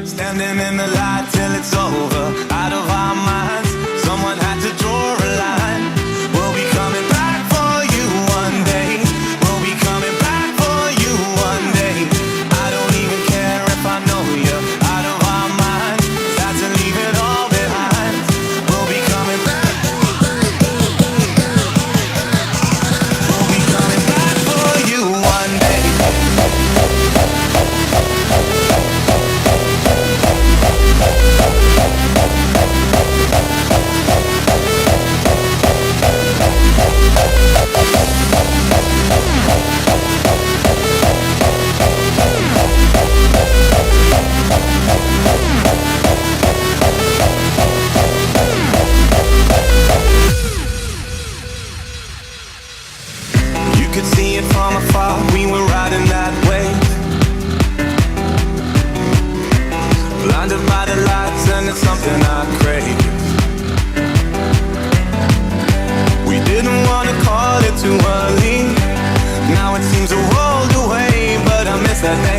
Standing in the light till it's over, out of our minds. Someone had to draw a line. We'll be coming back for you one day. We'll be coming back for you one day. I don't even care if I know you're out of our minds. Had to leave it all behind. We'll be coming back. We'll be coming back for you one day. You could see it from afar, we were riding that wave. Blinded by the lights and it's something I crave. We didn't want to call it too early. Now it seems a world away, but I miss that day.